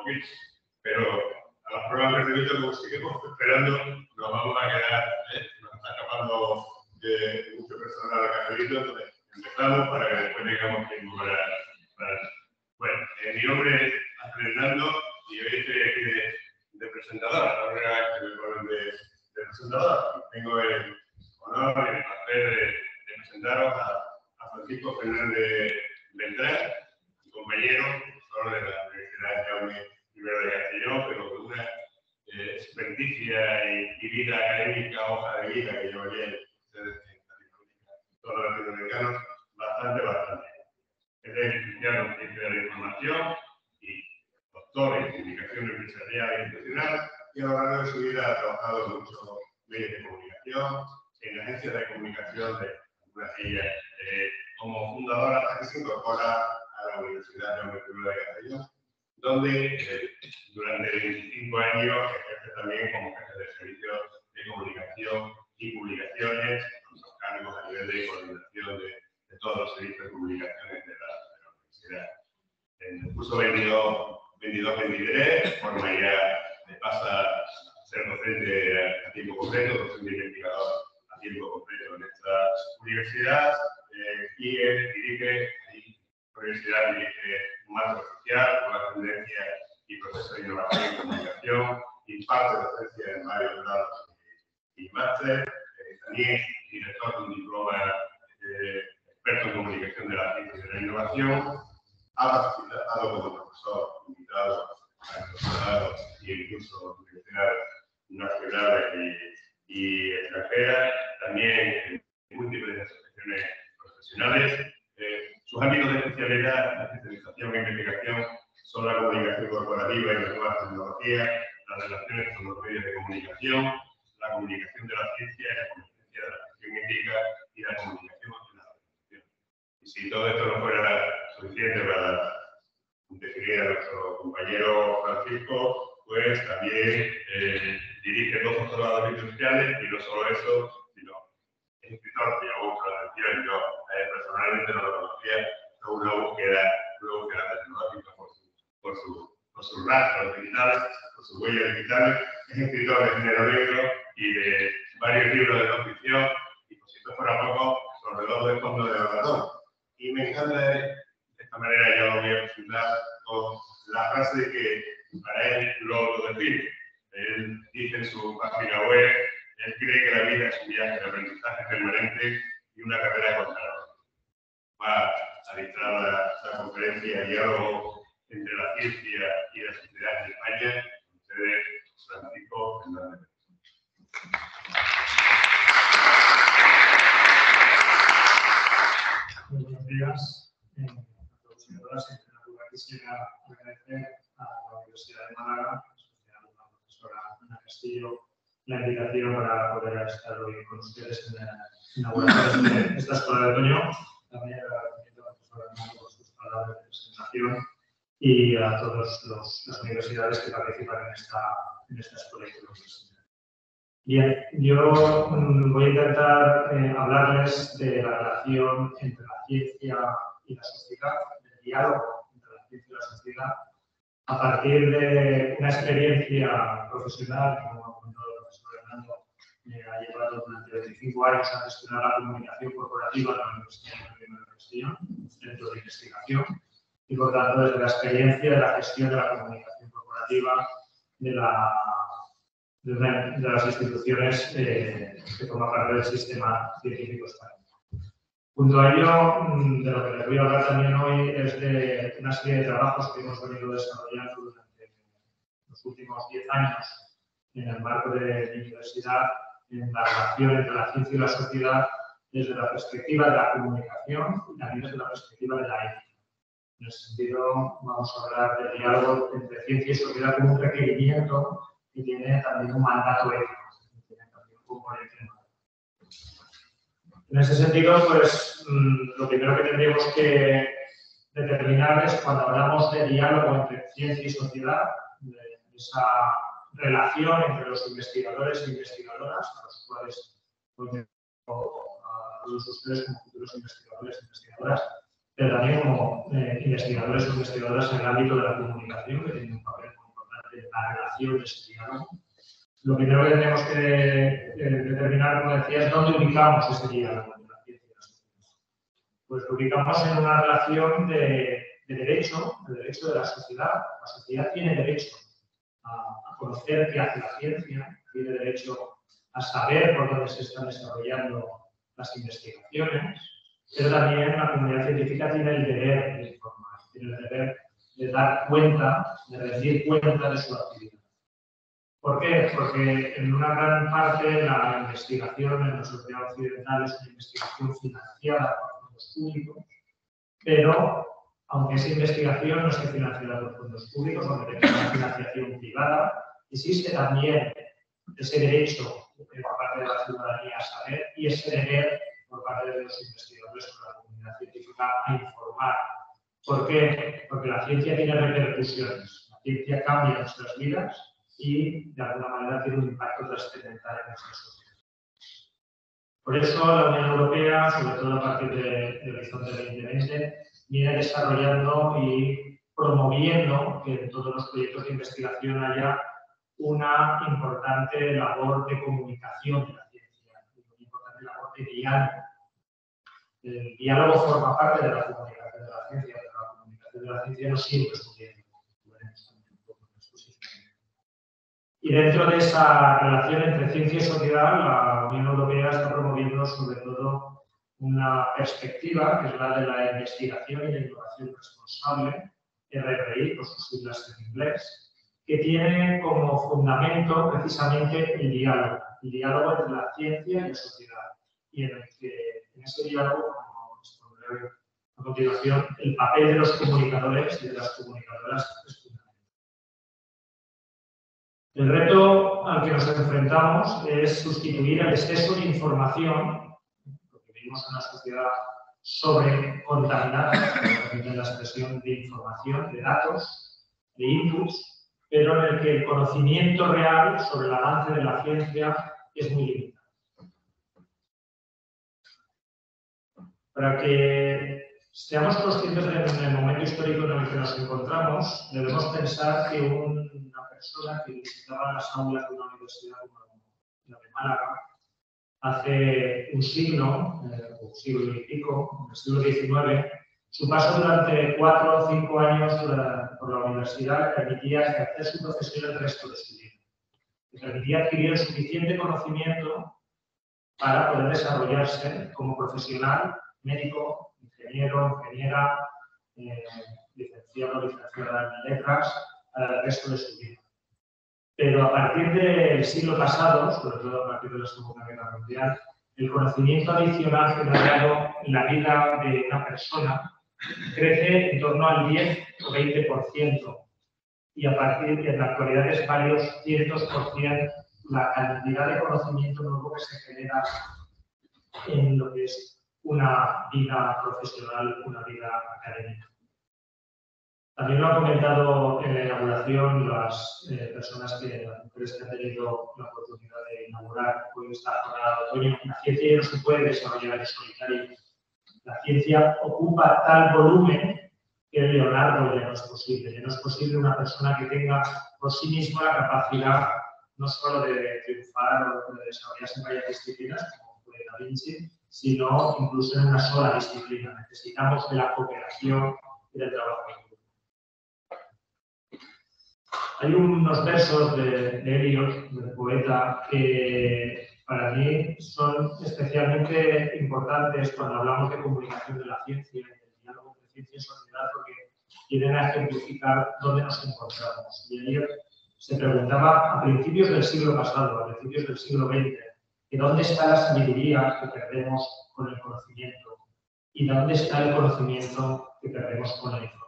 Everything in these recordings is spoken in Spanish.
poquito. Pero a las pruebas de rendimiento, como seguimos esperando, nos vamos a quedar, nos está escapando de mucho personal a Carolito, entonces empezamos para que después tengamos tiempo para... Bueno, mi nombre es Fernando y hoy estoy aquí de presentador, la primera vez que me ponen de presentador. Tengo el honor y el placer de presentaros a Francisco Fernández Beltrán, mi compañero, profesor de la Universidad Jaume I de Castellón, pero con una experticia y vida académica, hoja de vida que llevaría ustedes en Latinoamérica, todos los latinoamericanos, bastante. Él es licenciado en Ciencia de la Información y doctor en Comunicación Empresarial e Institucional, y a lo largo de su vida ha trabajado en muchos medios de comunicación, en agencias de comunicación de algunas de ellas, como fundador hasta que se incorpora a la Universidad Jaume I de Castellón, donde durante 25 años ejerce también como jefe de servicio de comunicación y publicaciones, con los cargos a nivel de coordinación de todos los servicios de comunicaciones de la universidad. En el curso 22-23, forma ya de pasa a ser docente a tiempo completo, docente investigador a tiempo completo en esta universidad, y dirige un máster social con la tendencia y proceso de innovación y comunicación, imparte docencia en varios grados y máster, también director de un diploma experto en comunicación de la ciencia y de la innovación, ha participado como profesor invitado a doctorados y en cursos universitarios nacionales y extranjeras, también en múltiples asociaciones profesionales. Sus ámbitos de especialidad, la especialización e investigación son la comunicación corporativa y las nuevas tecnologías, las relaciones con los medios de comunicación, la comunicación de la ciencia y la competencia de la gestión ética y la comunicación de la organización. Y si todo esto no fuera suficiente para definir a nuestro compañero Francisco, pues también dirige 2 doctorados industriales y no solo eso, sino es escritor que lleva mucho la atención. Yo personalmente no lo conocía, es una búsqueda tecnológica por sus rastros digitales, por sus huellas digitales. Es escritor de género negro y de varios libros de no ficción, y por si esto fuera poco, corredor de fondo de maratón. Y me encanta, de esta manera ya lo voy a presentar con la frase que para él lo define. Él dice en su página web, él cree que la vida es un viaje de aprendizaje permanente y una carrera contra la hora. Va a dictar la conferencia de diálogo entre la ciencia y la sociedad en España, con ustedes, Francisco Fernández. Buenos días a todos y a todas. En primer lugar, quisiera agradecer a la Universidad de Málaga, a la profesora Ana Castillo, la invitación para poder estar hoy con ustedes en la inauguración de esta escuela de otoño. También agradecimiento a la profesora Ana por sus palabras de presentación y a todas las universidades que participan en esta escuela de universidad. Bien, yo voy a intentar hablarles de la relación entre la ciencia y la sociedad, del diálogo entre la ciencia y la sociedad, a partir de una experiencia profesional que, como ha comentado el profesor Hernando, me ha llevado durante 25 años a gestionar la comunicación corporativa de la Universidad de Castellón, un centro de investigación, y por tanto desde la experiencia de la gestión de la comunicación corporativa de las instituciones que forman parte del sistema científico español. Junto a ello, de lo que les voy a hablar también hoy es de una serie de trabajos que hemos venido desarrollando durante los últimos 10 años en el marco de mi universidad, en la relación entre la ciencia y la sociedad desde la perspectiva de la comunicación y también desde la perspectiva de la ética. En ese sentido, vamos a hablar del diálogo entre ciencia y sociedad como un requerimiento que tiene también un mandato ético, que tiene también un componente ético. En ese sentido, pues, lo primero que tendríamos que determinar es cuando hablamos de diálogo entre ciencia y sociedad, de esa relación entre los investigadores e investigadoras, a los cuales hoy tengo a todos ustedes como futuros investigadores e investigadoras, pero también como investigadores o investigadoras en el ámbito de la comunicación, que tienen un papel comunicación, de ese diálogo. Lo primero que tenemos que determinar, como decía, es dónde ubicamos ese diálogo entre la ciencia y la sociedad. Pues lo ubicamos en una relación de derecho de la sociedad. La sociedad tiene derecho a conocer qué hace la ciencia, tiene derecho a saber por dónde se están desarrollando las investigaciones, pero también la comunidad científica tiene el deber de informar, tiene el deber de dar cuenta, de rendir cuenta de su actividad. ¿Por qué? Porque en una gran parte la investigación en la sociedad occidental es una investigación financiada por fondos públicos, pero aunque esa investigación no esté financiada por fondos públicos, aunque tenga una financiación privada, existe también ese derecho por parte de la ciudadanía a saber y ese deber por parte de los investigadores o la comunidad científica a informar. ¿Por qué? Porque la ciencia tiene repercusiones. La ciencia cambia nuestras vidas y, de alguna manera, tiene un impacto trascendental en nuestra sociedad. Por eso, la Unión Europea, sobre todo a partir de Horizonte 2020, viene desarrollando y promoviendo que en todos los proyectos de investigación haya una importante labor de comunicación de la ciencia, una importante labor de diálogo. El diálogo forma parte de la comunicación de la ciencia, pero la comunicación de la ciencia no siempre es un diálogo. Y dentro de esa relación entre ciencia y sociedad, la Unión Europea está promoviendo sobre todo una perspectiva, que es la de la investigación y la innovación responsable, RRI, por sus siglas en inglés, que tiene como fundamento precisamente el diálogo entre la ciencia y la sociedad, y en el que en ese diálogo, como expondré a continuación, el papel de los comunicadores y de las comunicadoras es fundamental. El reto al que nos enfrentamos es sustituir el exceso de información, porque vivimos en una sociedad sobrecontaminada, permiten la expresión de información, de datos, de inputs, pero en el que el conocimiento real sobre el avance de la ciencia es muy limitado. Para que seamos conscientes del momento histórico en el que nos encontramos, debemos pensar que una persona que visitaba las aulas de una universidad como la de Málaga hace un siglo, un siglo y pico, en el siglo XIX, su paso durante 4 o 5 años por la universidad le permitía ejercer su profesión el resto de su vida. Le permitía adquirir el suficiente conocimiento para poder desarrollarse como profesional, médico, ingeniero, ingeniera, licenciado o licenciada en letras, para el resto de su vida. Pero a partir del siglo pasado, sobre todo a partir de la Segunda Guerra Mundial, el conocimiento adicional generado en la vida de una persona crece en torno al 10 o 20%, y a partir de la actualidad es varios cientos por cien la cantidad de conocimiento nuevo que se genera en lo que es una vida profesional, una vida académica. También lo han comentado en la inauguración las mujeres que han tenido la oportunidad de inaugurar hoy esta jornada de otoño. La ciencia ya no se puede desarrollar en solitario. La ciencia ocupa tal volumen que Leonardo ya no es posible. Ya no es posible una persona que tenga por sí misma la capacidad no solo de triunfar o de desarrollarse en varias disciplinas, como fue Da Vinci, sino incluso en una sola disciplina. Necesitamos de la cooperación y del trabajo en grupo. Hay unos versos de Eliot, del poeta, que para mí son especialmente importantes cuando hablamos de comunicación de la ciencia y del diálogo entre ciencia y sociedad, porque vienen a ejemplificar dónde nos encontramos. Y Eliot se preguntaba a principios del siglo pasado, a principios del siglo XX, que dónde está la sabiduría que perdemos con el conocimiento y dónde está el conocimiento que perdemos con la información.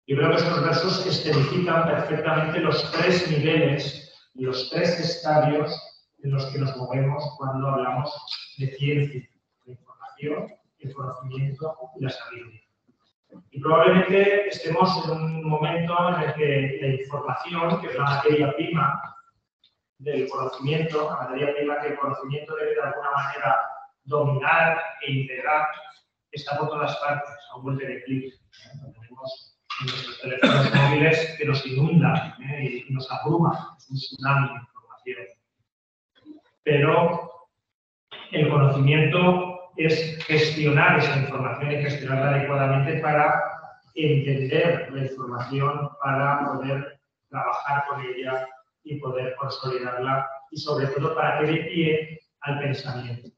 Yo creo que estos versos escenifican perfectamente los 3 niveles y los 3 estadios en los que nos movemos cuando hablamos de ciencia, la información, el conocimiento y la sabiduría. Y probablemente estemos en un momento en el que la información, que es la materia prima del conocimiento, la materia prima que el conocimiento debe de alguna manera dominar e integrar, está por todas partes, a un golpe de clic. Tenemos nuestros teléfonos móviles que nos inundan y nos abruma, es un tsunami de información. Pero el conocimiento es gestionar esa información y gestionarla adecuadamente para entender la información, para poder trabajar con ella y poder consolidarla y sobre todo para que dé pie al pensamiento,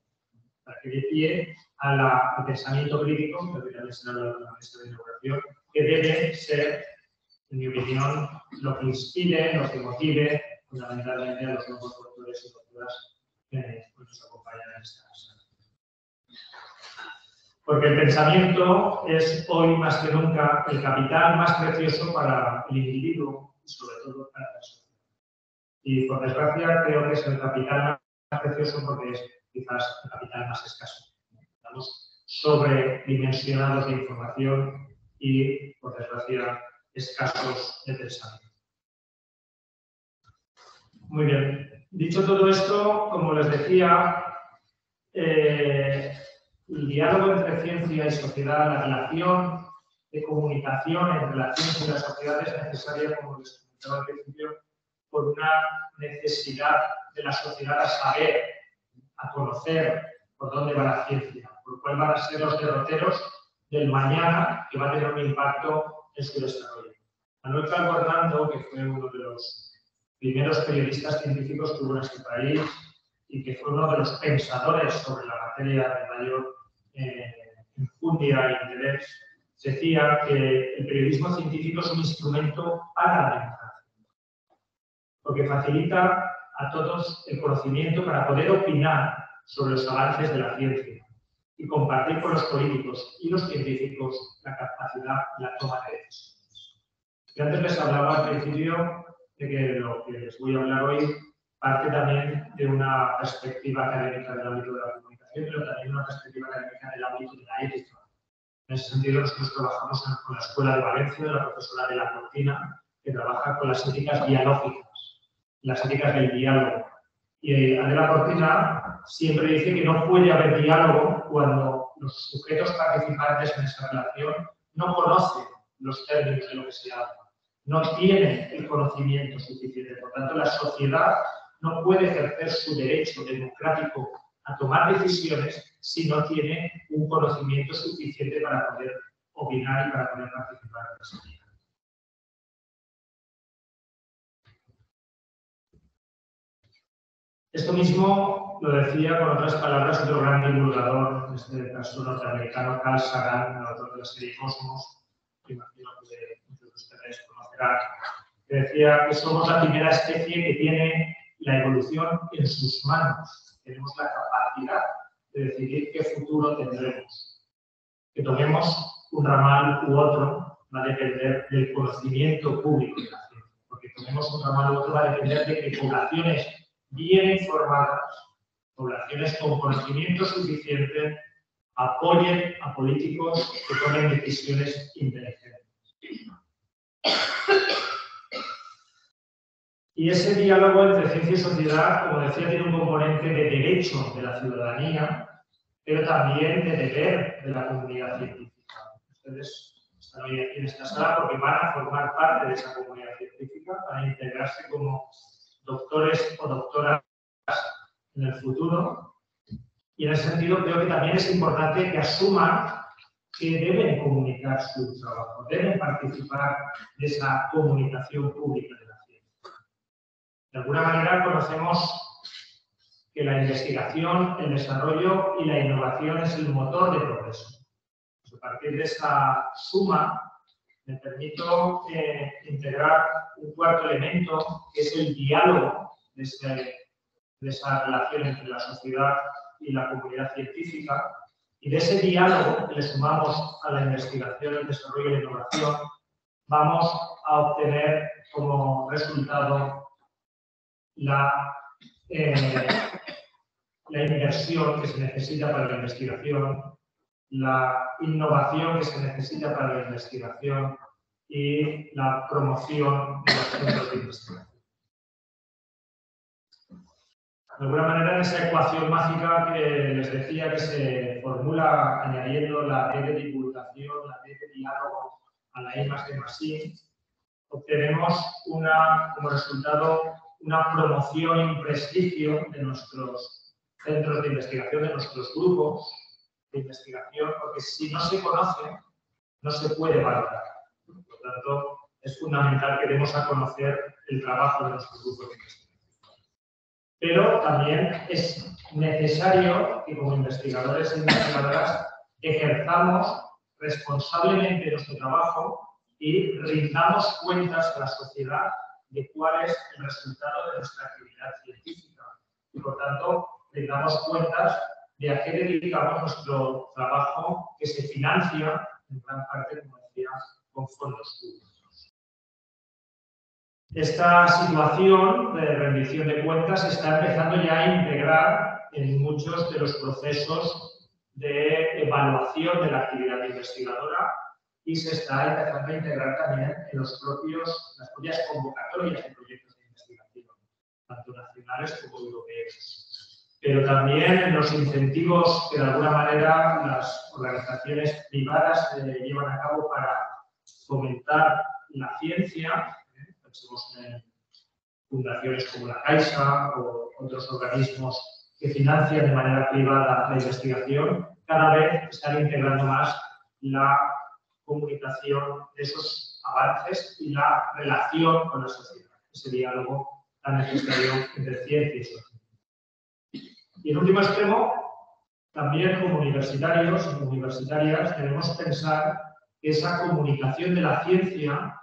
para que dé pie al pensamiento crítico, que también se habla de la mesa de inauguración, que debe ser, en mi opinión, lo que inspire, lo que motive fundamentalmente a los nuevos doctores y doctoras que nos acompañan en esta sala. Porque el pensamiento es hoy más que nunca el capital más precioso para el individuo y sobre todo para la sociedad. Y por desgracia creo que es el capital más precioso porque es quizás el capital más escaso. Estamos sobredimensionados de información y, por desgracia, escasos de pensamiento. Muy bien. Dicho todo esto, como les decía, el diálogo entre ciencia y sociedad, la relación de comunicación entre la ciencia y la sociedad es necesaria, como les comentaba al principio, por una necesidad de la sociedad a saber, a conocer por dónde va la ciencia, por cuál van a ser los derroteros del mañana que va a tener un impacto en su desarrollo. Manuel Calvo Hernando, que fue uno de los primeros periodistas científicos que hubo en este país y que fue uno de los pensadores sobre la materia de mayor enjundia e interés, decía que el periodismo científico es un instrumento para la democracia, porque facilita a todos el conocimiento para poder opinar sobre los avances de la ciencia y compartir con los políticos y los científicos la capacidad y la toma de decisiones. Yo antes les hablaba al principio de que lo que les voy a hablar hoy parte también de una perspectiva académica del ámbito de la comunicación, pero también de una perspectiva académica del ámbito de la ética. En ese sentido, nosotros trabajamos con la Escuela de Valencia, de la profesora de la Cortina, que trabaja con las éticas dialógicas, las éticas del diálogo. Y Adela Cortina siempre dice que no puede haber diálogo cuando los sujetos participantes en esa relación no conocen los términos de lo que se habla, no tienen el conocimiento suficiente. Por tanto, la sociedad no puede ejercer su derecho democrático a tomar decisiones si no tiene un conocimiento suficiente para poder opinar y para poder participar en esa vida. Esto mismo lo decía con otras palabras otro gran divulgador, en este caso norteamericano, Carl Sagan, el autor de la serie Cosmos, que imagino que muchos de ustedes conocerán, que decía que somos la primera especie que tiene la evolución en sus manos. Tenemos la capacidad de decidir qué futuro tendremos. Que tomemos un ramal u otro va a depender del conocimiento público de la ciencia. Porque tomemos un ramal u otro va a depender de que poblaciones bien informadas, poblaciones con conocimiento suficiente, apoyen a políticos que tomen decisiones inteligentes. Y ese diálogo entre ciencia y sociedad, como decía, tiene un componente de derecho de la ciudadanía, pero también de deber de la comunidad científica. Ustedes están hoy aquí en esta sala porque van a formar parte de esa comunidad científica, van a integrarse como doctores o doctoras en el futuro. Y en ese sentido creo que también es importante que asuman que deben comunicar su trabajo, deben participar de esa comunicación pública de la ciencia. De alguna manera conocemos que la investigación, el desarrollo y la innovación es el motor de progreso. Pues a partir de esa suma, me permito integrar un cuarto elemento, que es el diálogo de esa relación entre la sociedad y la comunidad científica. Y de ese diálogo que le sumamos a la investigación, el desarrollo y la innovación, vamos a obtener como resultado la inversión que se necesita para la investigación, la innovación que se necesita para la investigación y la promoción de los centros de investigación. De alguna manera, en esa ecuación mágica que les decía que se formula añadiendo la D de divulgación, la D de diálogo a la I+D+I, obtenemos como resultado una promoción y un prestigio de nuestros centros de investigación, de nuestros grupos de investigación, porque si no se conoce, no se puede valorar. Por lo tanto, es fundamental que demos a conocer el trabajo de nuestros grupos de investigación. Pero también es necesario que como investigadores e investigadoras ejerzamos responsablemente nuestro trabajo y rindamos cuentas a la sociedad de cuál es el resultado de nuestra actividad científica. Y por tanto, rindamos cuentas de a qué dedicamos nuestro trabajo que se financia en gran parte, como decía, con fondos públicos. Esta situación de rendición de cuentas se está empezando ya a integrar en muchos de los procesos de evaluación de la actividad investigadora y se está empezando a integrar también en las propias convocatorias de proyectos de investigación, tanto nacionales como europeos. Pero también en los incentivos que de alguna manera las organizaciones privadas llevan a cabo para fomentar la ciencia, pensemos en fundaciones como la Caixa o otros organismos que financian de manera privada la investigación, cada vez están integrando más la comunicación de esos avances y la relación con la sociedad, ese diálogo tan necesario entre ciencia y sociedad. Y en último extremo, también como universitarios y universitarias debemos pensar que esa comunicación de la ciencia,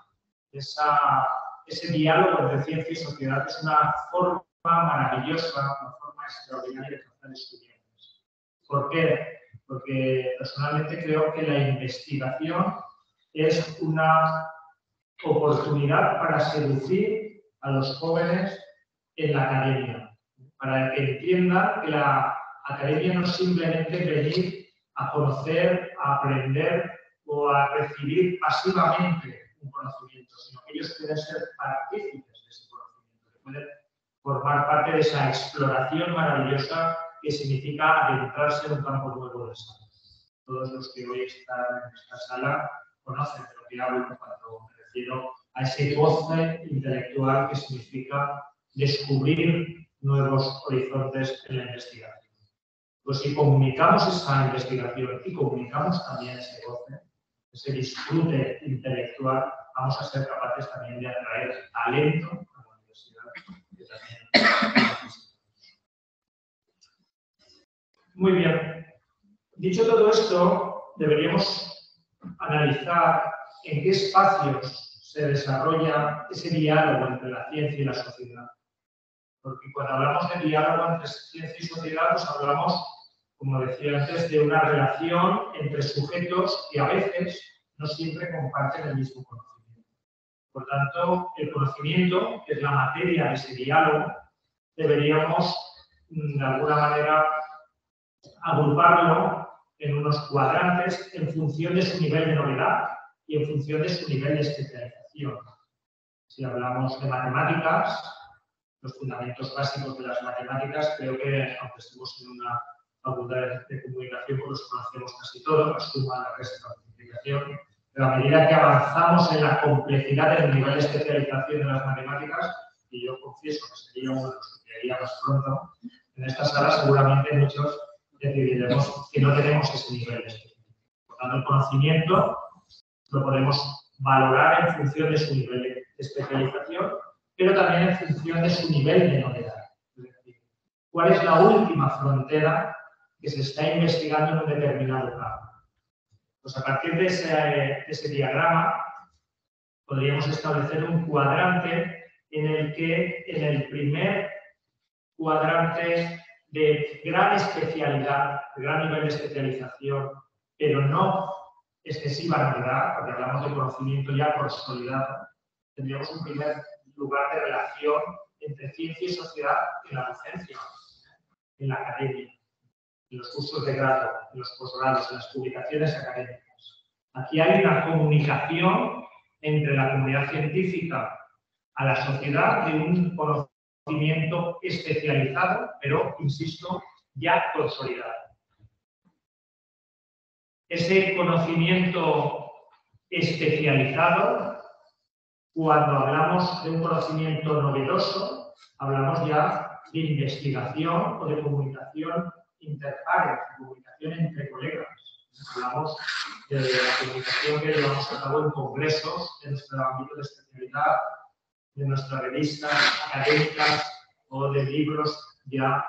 ese diálogo entre ciencia y sociedad es una forma maravillosa, una forma extraordinaria de captar estudiantes. ¿Por qué? Porque personalmente creo que la investigación es una oportunidad para seducir a los jóvenes en la academia, para que entiendan que la academia no es simplemente venir a conocer, a aprender o a recibir pasivamente un conocimiento, sino que ellos pueden ser partícipes de ese conocimiento, que pueden formar parte de esa exploración maravillosa que significa adentrarse en un campo nuevo de saber. Todos los que hoy están en esta sala conocen de lo que hablo cuando me refiero a ese goce intelectual que significa descubrir nuevos horizontes en la investigación. Pues si comunicamos esa investigación y comunicamos también ese goce, ese disfrute intelectual, vamos a ser capaces también de atraer talento a la universidad, que también necesitamos. Muy bien. Dicho todo esto, deberíamos analizar en qué espacios se desarrolla ese diálogo entre la ciencia y la sociedad. Porque cuando hablamos de diálogo entre ciencia y sociedad, pues hablamos, como decía antes, de una relación entre sujetos que a veces no siempre comparten el mismo conocimiento. Por tanto, el conocimiento, que es la materia de ese diálogo, deberíamos, de alguna manera, agruparlo en unos cuadrantes en función de su nivel de novedad y en función de su nivel de especialización. Si hablamos de matemáticas, los fundamentos básicos de las matemáticas, creo que, aunque estemos en una facultad de comunicación, pues los conocemos casi todos, la suma, la resta, la multiplicación. Pero a medida que avanzamos en la complejidad del nivel de especialización de las matemáticas, y yo confieso que sería uno de los que haría más pronto, en esta sala seguramente muchos decidiremos que no tenemos ese nivel de especialización. Por tanto, el conocimiento lo podemos valorar en función de su nivel de especialización, pero también en función de su nivel de novedad. Es decir, ¿cuál es la última frontera que se está investigando en un determinado campo? Pues a partir de ese diagrama podríamos establecer un cuadrante en el que en el primer cuadrante de gran especialidad, de gran nivel de especialización, pero no excesiva novedad, porque hablamos de conocimiento ya consolidado, tendríamos un primer lugar de relación entre ciencia y sociedad en la docencia, en la academia, en los cursos de grado, en los posgrados, en las publicaciones académicas. Aquí hay una comunicación entre la comunidad científica a la sociedad de un conocimiento especializado, pero, insisto, ya consolidado. Ese conocimiento especializado Cuando hablamos de un conocimiento novedoso, hablamos ya de investigación o de comunicación interpares, comunicación entre colegas. Hablamos de la comunicación que llevamos a cabo en congresos, en nuestro ámbito de especialidad, de nuestras revistas académicas o de libros ya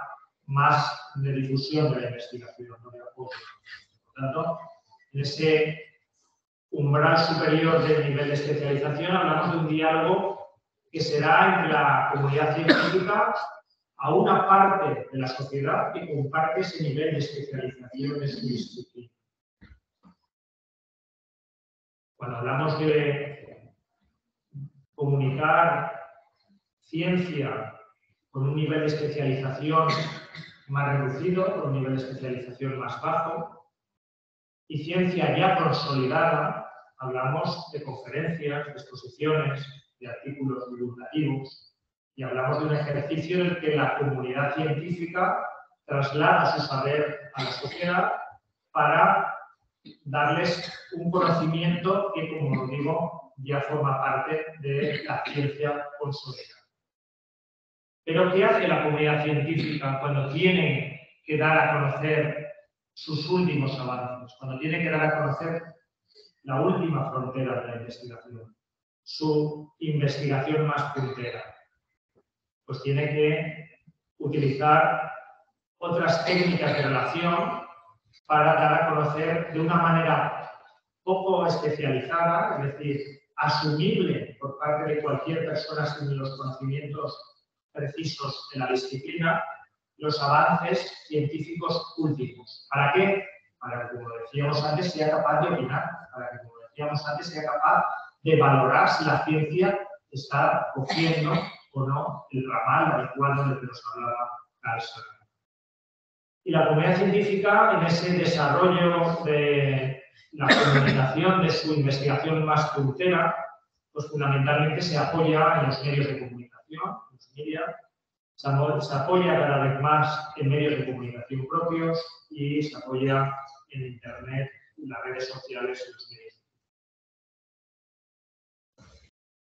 más de difusión de la investigación, no de apoyo. Por tanto, en ese umbral superior del nivel de especialización hablamos de un diálogo que será entre la comunidad científica a una parte de la sociedad que comparte ese nivel de especialización de su disciplina. Cuando hablamos de comunicar ciencia con un nivel de especialización más reducido, con un nivel de especialización más bajo, y ciencia ya consolidada, hablamos de conferencias, de exposiciones, de artículos divulgativos, y hablamos de un ejercicio en el que la comunidad científica traslada su saber a la sociedad para darles un conocimiento que, como digo, ya forma parte de la ciencia consolidada. Pero, ¿qué hace la comunidad científica cuando tiene que dar a conocer sus últimos avances, cuando tiene que dar a conocer la última frontera de la investigación, su investigación más puntera? Pues tiene que utilizar otras técnicas de relación para dar a conocer de una manera poco especializada, es decir, asumible por parte de cualquier persona sin los conocimientos precisos de la disciplina, los avances científicos últimos. ¿Para qué? Para que, como decíamos antes, sea capaz de opinar, para que, como decíamos antes, sea capaz de valorar si la ciencia está cogiendo o no el ramal adecuado del que nos hablaba Carl Sagan. Y la comunidad científica, en ese desarrollo de la comunicación de su investigación más puntera, pues fundamentalmente se apoya en los medios de comunicación, en los media, se apoya cada vez más en medios de comunicación propios y se apoya en Internet, en las redes sociales y los medios.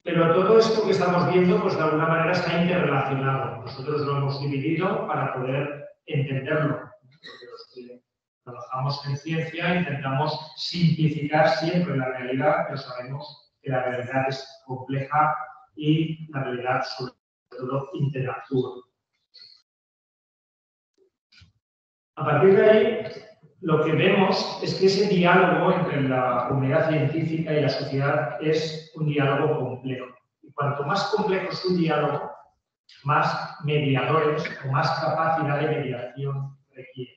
Pero todo esto que estamos viendo, pues de alguna manera está interrelacionado. Nosotros lo hemos dividido para poder entenderlo. Porque los que trabajamos en ciencia intentamos simplificar siempre la realidad, pero sabemos que la realidad es compleja y la realidad sobre todo interactúa. A partir de ahí, lo que vemos es que ese diálogo entre la comunidad científica y la sociedad es un diálogo complejo. Y cuanto más complejo es un diálogo, más mediadores o más capacidad de mediación requiere.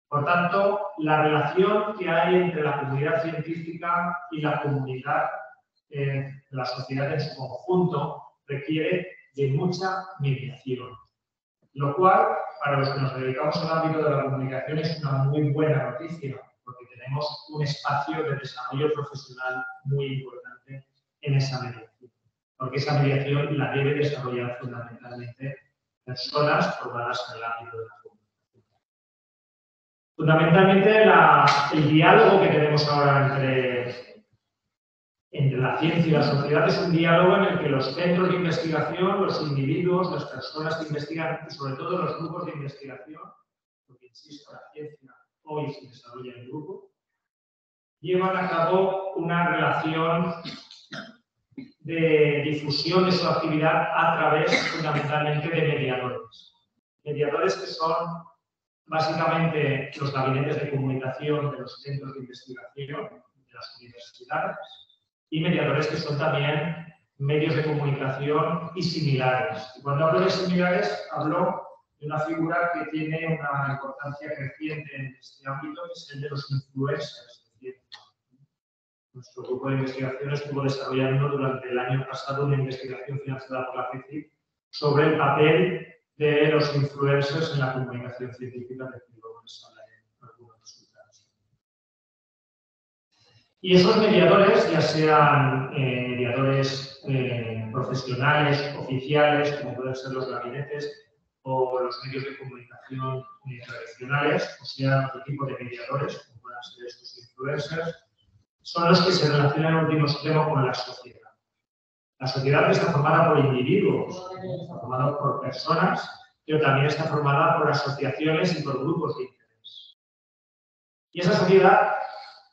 Por tanto, la relación que hay entre la comunidad científica y la comunidad, la sociedad en su conjunto, requiere de mucha mediación. Lo cual, para los que nos dedicamos al ámbito de la comunicación, es una muy buena noticia, porque tenemos un espacio de desarrollo profesional muy importante en esa mediación. Porque esa mediación la debe desarrollar fundamentalmente personas formadas en el ámbito de la comunicación. Fundamentalmente, el diálogo que tenemos ahora entre la ciencia y la sociedad es un diálogo en el que los centros de investigación, los individuos, las personas que investigan y sobre todo los grupos de investigación, porque insisto, la ciencia hoy se desarrolla en grupo, llevan a cabo una relación de difusión de su actividad a través fundamentalmente de mediadores. Mediadores que son básicamente los gabinetes de comunicación de los centros de investigación de las universidades, y mediadores que son también medios de comunicación y similares. Y cuando hablo de similares, hablo de una figura que tiene una importancia creciente en este ámbito, que es el de los influencers de ciencia. Nuestro grupo de investigación estuvo desarrollando durante el año pasado una investigación financiada por la FECIP sobre el papel de los influencers en la comunicación científica, de que luego les hablaré algunos resultados. Y esos mediadores, ya sean mediadores profesionales, oficiales, como pueden ser los gabinetes o los medios de comunicación tradicionales, o sea, otro tipo de mediadores, como puedan ser estos influencers, son los que se relacionan en último extremo con la sociedad. La sociedad está formada por individuos, está formada por personas, pero también está formada por asociaciones y por grupos de interés. Y esa sociedad,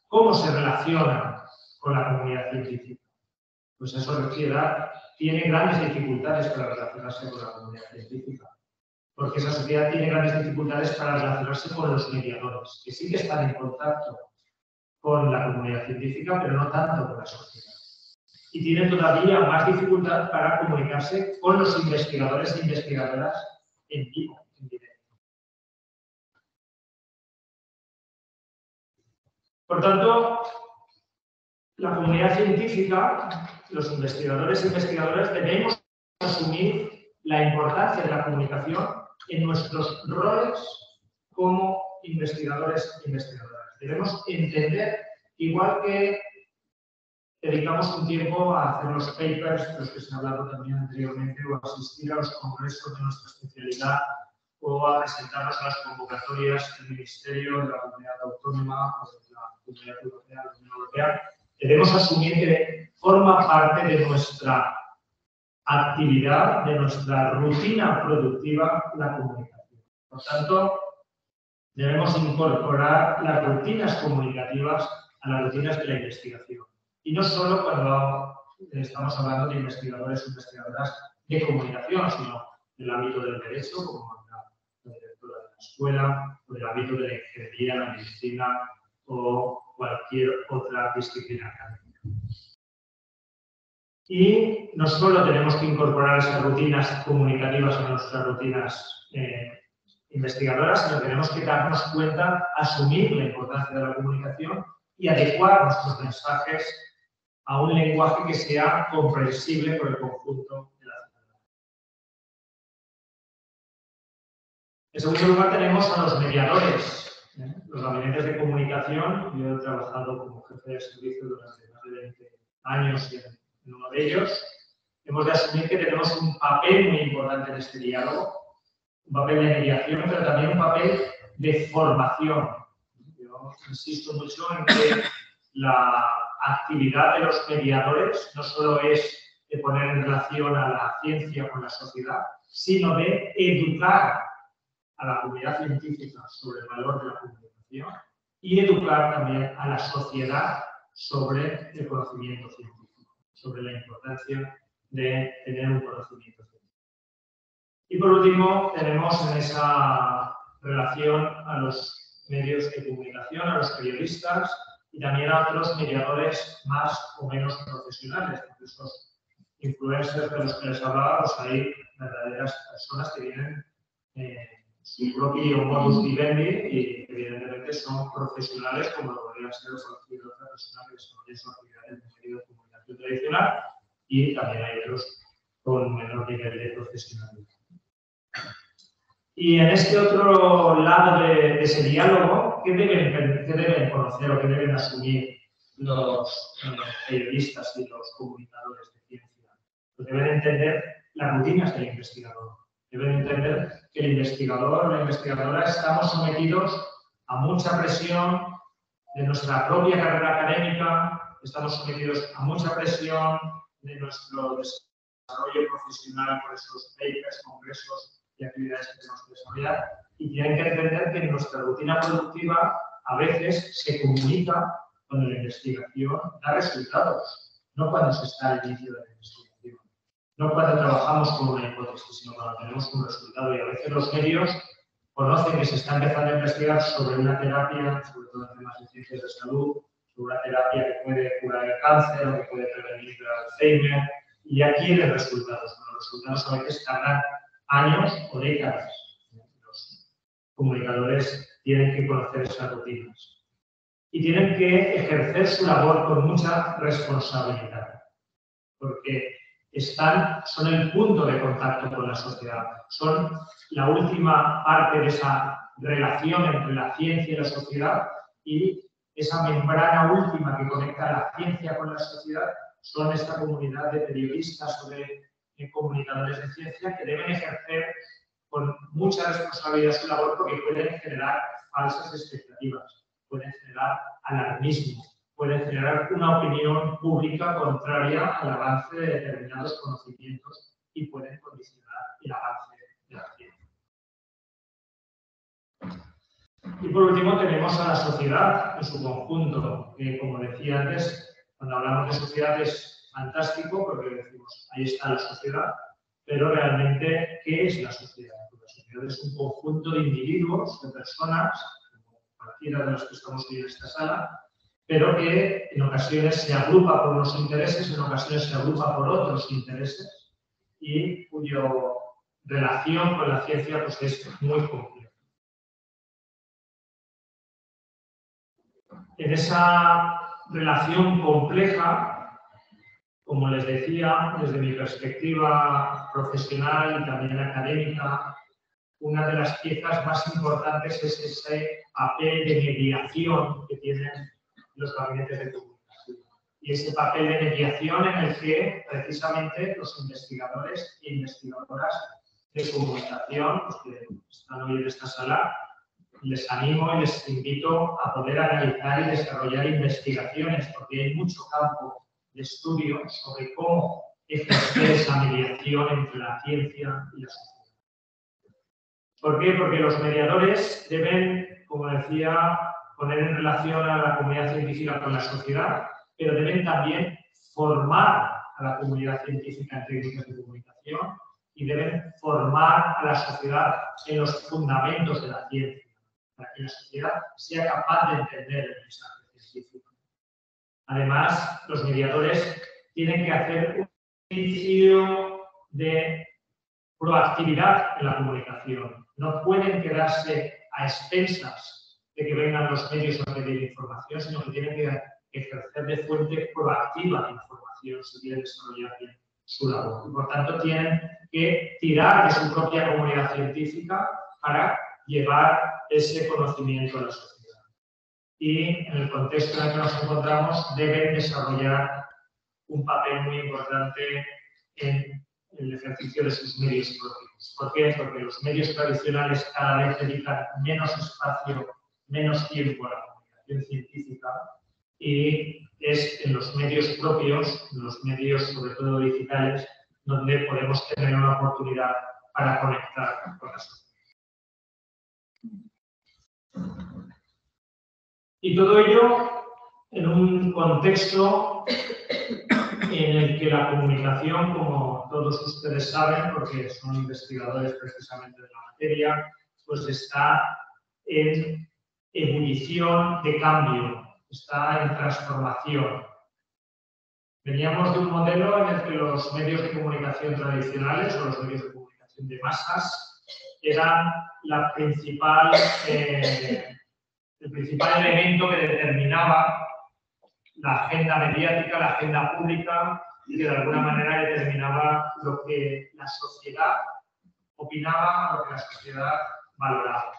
¿cómo se relaciona con la comunidad científica? Pues esa sociedad tiene grandes dificultades para relacionarse con la comunidad científica, porque esa sociedad tiene grandes dificultades para relacionarse con los mediadores, que sí que están en contacto con la comunidad científica, pero no tanto con la sociedad. Y tienen todavía más dificultad para comunicarse con los investigadores e investigadoras en vivo, en directo. Por tanto, la comunidad científica, los investigadores e investigadoras, debemos asumir la importancia de la comunicación en nuestros roles como investigadores e investigadoras. Debemos entender, igual que dedicamos un tiempo a hacer los papers, de los que se ha hablado también anteriormente, o a asistir a los congresos de nuestra especialidad, o a presentarnos a las convocatorias del Ministerio, de la Comunidad Autónoma, o de la Comunidad Europea, de la Unión Europea, debemos asumir que forma parte de nuestra actividad, de nuestra rutina productiva, la comunicación. Por tanto, debemos incorporar las rutinas comunicativas a las rutinas de la investigación. Y no solo cuando estamos hablando de investigadores o investigadoras de comunicación, sino del ámbito del derecho, como la directora de la escuela, o del ámbito de la ingeniería, la medicina o cualquier otra disciplina académica. Y no solo tenemos que incorporar esas rutinas comunicativas a nuestras rutinas investigadoras, sino que tenemos que darnos cuenta, asumir la importancia de la comunicación y adecuar nuestros mensajes a un lenguaje que sea comprensible por el conjunto de la ciudadanía. En segundo lugar, tenemos a los mediadores, los gabinetes de comunicación. Yo he trabajado como jefe de servicio durante más de 20 años en uno de ellos. Hemos de asumir que tenemos un papel muy importante en este diálogo, un papel de mediación, pero también un papel de formación. Yo insisto mucho en que la actividad de los mediadores no solo es de poner en relación a la ciencia con la sociedad, sino de educar a la comunidad científica sobre el valor de la comunicación y educar también a la sociedad sobre el conocimiento científico, sobre la importancia de tener un conocimiento científico. Y por último, tenemos en esa relación a los medios de comunicación, a los periodistas y también a otros mediadores más o menos profesionales, porque esos influencers de los que les hablaba, pues hay verdaderas personas que tienen su propio modus vivendi y evidentemente son profesionales como lo podría ser cualquier otra persona que desarrolle su actividad en el medio de comunicación tradicional, y también hay otros con menor nivel de profesionalidad. Y en este otro lado de ese diálogo, ¿qué deben conocer o qué deben asumir los periodistas y los comunicadores de ciencia? Pues deben entender las rutinas del investigador. Deben entender que el investigador o la investigadora estamos sometidos a mucha presión de nuestra propia carrera académica, estamos sometidos a mucha presión de nuestro desarrollo profesional por esos papers, congresos y actividades que tenemos que desarrollar, y tienen que entender que en nuestra rutina productiva a veces se comunica cuando la investigación da resultados, no cuando se está al inicio de la investigación, no cuando trabajamos con una hipótesis, sino cuando tenemos un resultado. Y a veces los medios conocen que se está empezando a investigar sobre una terapia, sobre todo en temas de ciencias de salud, sobre una terapia que puede curar el cáncer o que puede prevenir el Alzheimer, y ya quieren resultados. Pero los resultados a veces tardan años o décadas. Los comunicadores tienen que conocer esas rutinas y tienen que ejercer su labor con mucha responsabilidad, porque son el punto de contacto con la sociedad, son la última parte de esa relación entre la ciencia y la sociedad, y esa membrana última que conecta la ciencia con la sociedad son esta comunidad de periodistas o de comunicadores de ciencia que deben ejercer con mucha responsabilidad su labor, porque pueden generar falsas expectativas, pueden generar alarmismo, pueden generar una opinión pública contraria al avance de determinados conocimientos y pueden condicionar el avance de la ciencia. Y por último tenemos a la sociedad en su conjunto, que como decía antes, cuando hablamos de sociedad es fantástico porque decimos, ahí está la sociedad, pero realmente, ¿qué es la sociedad? Pues la sociedad es un conjunto de individuos, de personas, como cualquiera de los que estamos hoy en esta sala, pero que en ocasiones se agrupa por unos intereses, en ocasiones se agrupa por otros intereses y cuya relación con la ciencia pues, es muy compleja. En esa relación compleja, como les decía, desde mi perspectiva profesional y también académica, una de las piezas más importantes es ese papel de mediación que tienen los gabinetes de comunicación. Y ese papel de mediación en el que precisamente los investigadores e investigadoras de comunicación, los que están hoy en esta sala, les animo y les invito a poder analizar y desarrollar investigaciones, porque hay mucho campo de estudio sobre cómo ejercer esa mediación entre la ciencia y la sociedad. ¿Por qué? Porque los mediadores deben, como decía, poner en relación a la comunidad científica con la sociedad, pero deben también formar a la comunidad científica en técnicas de comunicación y deben formar a la sociedad en los fundamentos de la ciencia, para que la sociedad sea capaz de entender el mensaje científico. Además, los mediadores tienen que hacer un ejercicio de proactividad en la comunicación. No pueden quedarse a expensas de que vengan los medios a pedir información, sino que tienen que ejercer de fuente proactiva de información si quieren desarrollar bien su labor. Y por tanto, tienen que tirar de su propia comunidad científica para llevar ese conocimiento a la sociedad. Y en el contexto en el que nos encontramos, deben desarrollar un papel muy importante en el ejercicio de sus medios propios. ¿Por qué? Porque los medios tradicionales cada vez dedican menos espacio, menos tiempo a la comunicación científica y es en los medios propios, en los medios sobre todo digitales, donde podemos tener una oportunidad para conectar con la sociedad. Y todo ello en un contexto en el que la comunicación, como todos ustedes saben, porque son investigadores precisamente de la materia, pues está en ebullición de cambio, está en transformación. Veníamos de un modelo en el que los medios de comunicación tradicionales o los medios de comunicación de masas eran el principal elemento que determinaba la agenda mediática, la agenda pública y que de alguna manera determinaba lo que la sociedad opinaba, lo que la sociedad valoraba.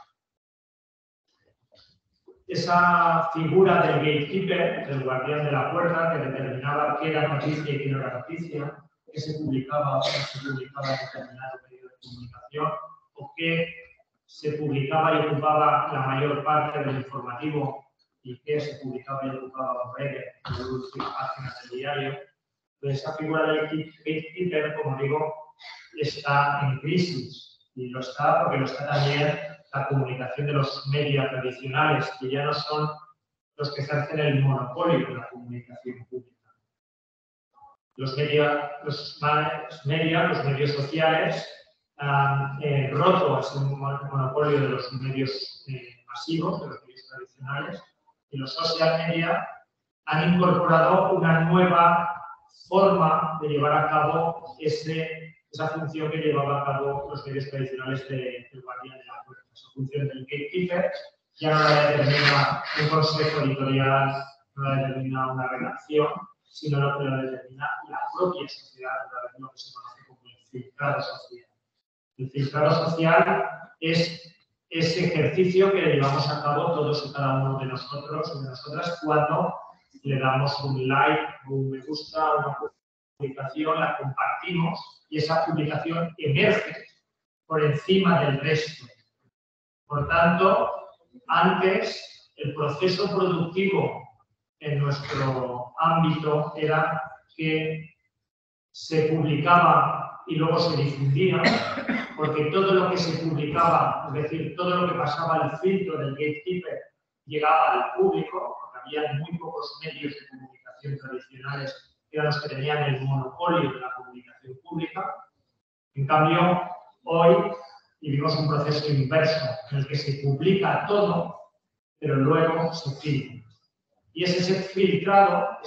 Esa figura del gatekeeper, del guardián de la puerta, que determinaba qué era noticia y qué no era noticia, qué se publicaba o no se publicaba en determinado medio de comunicación, o qué se publicaba y ocupaba la mayor parte del informativo y qué se publicaba y ocupaba un breve en las últimas páginas del diario. Entonces, esa figura del gatekeeper, como digo, está en crisis y lo está porque lo está también la comunicación de los medios tradicionales, que ya no son los que ejercen el monopolio de la comunicación pública. Los medios sociales han roto ese monopolio de los medios masivos, de los medios tradicionales, y los social media han incorporado una nueva forma de llevar a cabo esa función que llevaba a cabo los medios tradicionales del guardián de la puerta. Esa función del gatekeeper ya no la determina un consejo editorial, no la determina una redacción, sino lo que la determina la propia sociedad, lo que se conoce como el filtrado social. El filtrado social es ese ejercicio que llevamos a cabo todos y cada uno de nosotros y de nosotras cuando le damos un like, un me gusta, una publicación, la compartimos y esa publicación emerge por encima del resto. Por tanto, antes el proceso productivo en nuestro ámbito era que se publicaba y luego se difundía, porque todo lo que se publicaba, es decir, todo lo que pasaba al filtro del gatekeeper, llegaba al público, porque había muy pocos medios de comunicación tradicionales que eran los que tenían el monopolio de la comunicación pública. En cambio, hoy vivimos un proceso inverso, en el que se publica todo, pero luego se filtra. Y es ese filtrado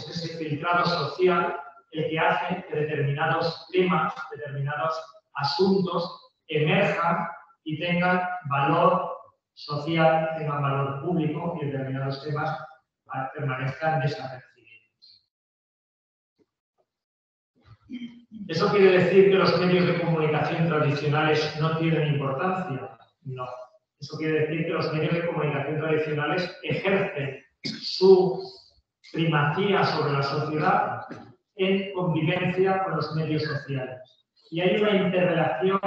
social el que hace que determinados temas, determinados asuntos emerjan y tengan valor social, tengan valor público y determinados temas permanezcan desapercibidos. ¿Eso quiere decir que los medios de comunicación tradicionales no tienen importancia? No. Eso quiere decir que los medios de comunicación tradicionales ejercen su primacía sobre la sociedad en convivencia con los medios sociales. Y hay una interrelación